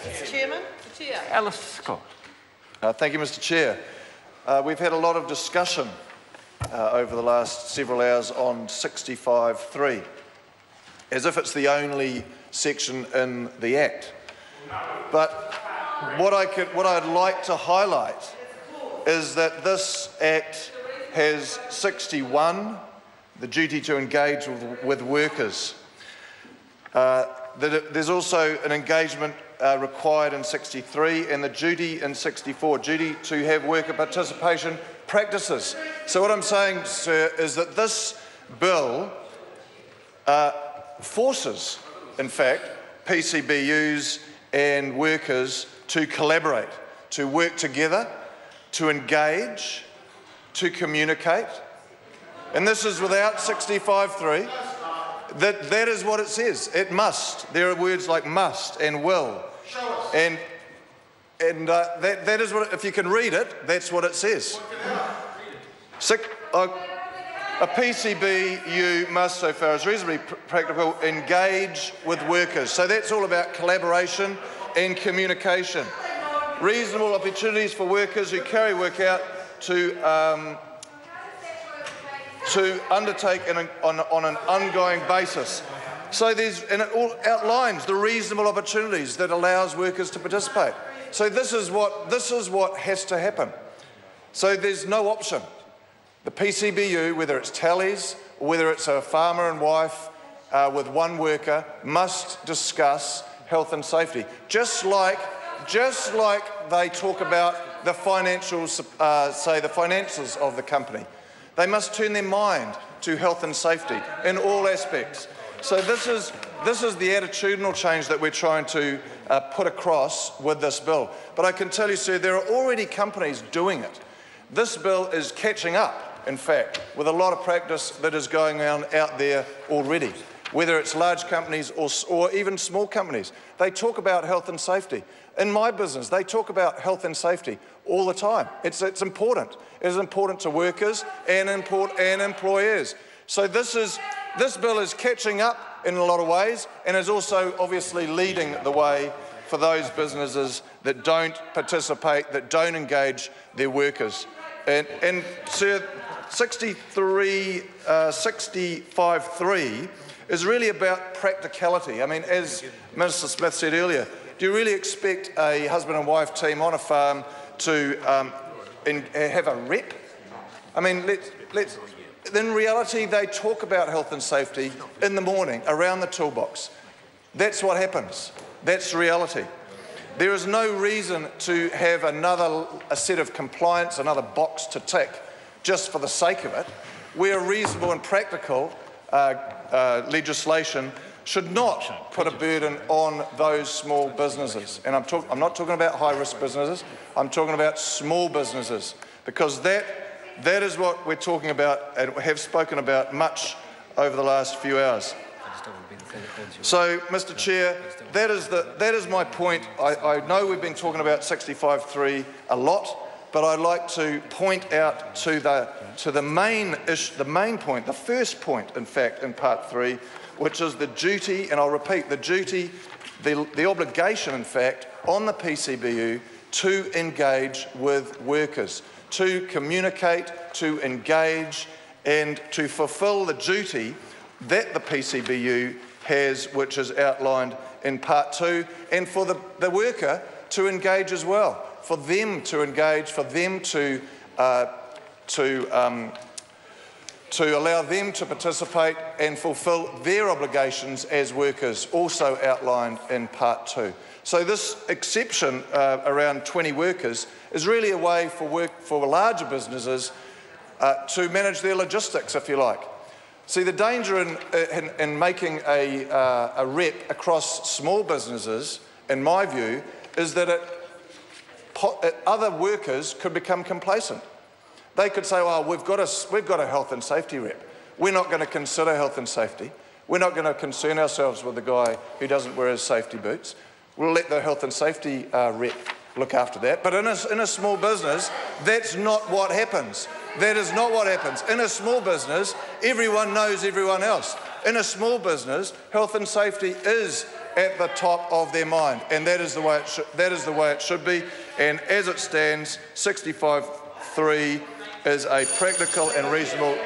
Mr. Chairman, the Chair. Alice Scott. Thank you, Mr. Chair. We've had a lot of discussion over the last several hours on 65(3), as if it's the only section in the Act. But what I'd like to highlight is that this Act has 61, the duty to engage with workers. There's also an engagement required in 63, and the duty in 64, duty to have worker participation practices. So what I'm saying, sir, is that this bill forces, in fact, PCBUs and workers to collaborate, to work together, to engage, to communicate. And this is without 65(3). That is what it says. It must. There are words like must and will. And that is what, if you can read it, that's what it says. A PCBU must, so far as reasonably practical, engage with workers. So that's all about collaboration and communication. Reasonable opportunities for workers who carry work out to undertake on an ongoing basis. So and it all outlines the reasonable opportunities that allows workers to participate. So this is what has to happen. So there's no option. The PCBU, whether it's tallies or whether it's a farmer and wife with one worker, must discuss health and safety. Just like they talk about the financials, say the finances of the company. They must turn their mind to health and safety in all aspects. So this is the attitudinal change that we're trying to put across with this bill. But I can tell you, sir, there are already companies doing it. This bill is catching up, in fact, with a lot of practice that is going on out there already. Whether it's large companies or even small companies, they talk about health and safety. In my business, they talk about health and safety all the time. It's important. It is important to workers and employers. So this bill is catching up in a lot of ways, and is also obviously leading the way for those businesses that don't participate, that don't engage their workers. And sir, 65(3) is really about practicality. I mean, as Minister Smith said earlier, do you really expect a husband and wife team on a farm to have a rep? I mean, in reality, they talk about health and safety in the morning around the toolbox. That's what happens. That's reality. There is no reason to have a set of compliance, another box to tick, just for the sake of it, where reasonable and practical legislation should not put a burden on those small businesses. And I'm not talking about high-risk businesses, I'm talking about small businesses, because that is what we're talking about and have spoken about much over the last few hours. So, Mr. Chair, that is my point. I know we've been talking about 65(3) a lot, but I'd like to point out to the main issue, the main point, the first point, in fact, in Part 3, which is the duty, and I'll repeat, the duty, the obligation, in fact, on the PCBU to engage with workers, to communicate, to engage, and to fulfil the duty that the PCBU has, which is outlined in Part 2, and for the worker to engage as well, for them to engage, for them to allow them to participate and fulfil their obligations as workers, also outlined in Part 2. So this exception around 20 workers is really a way for larger businesses to manage their logistics, if you like. See, the danger in making a rep across small businesses, in my view, is that other workers could become complacent. They could say, well, we've got a health and safety rep. We're not going to consider health and safety. We're not going to concern ourselves with the guy who doesn't wear his safety boots. We'll let the health and safety rep look after that. But in a small business, that's not what happens. That is not what happens. In a small business, everyone knows everyone else. In a small business, health and safety is at the top of their mind, and that is the way it should be. And as it stands, 65.3 is a practical and reasonable.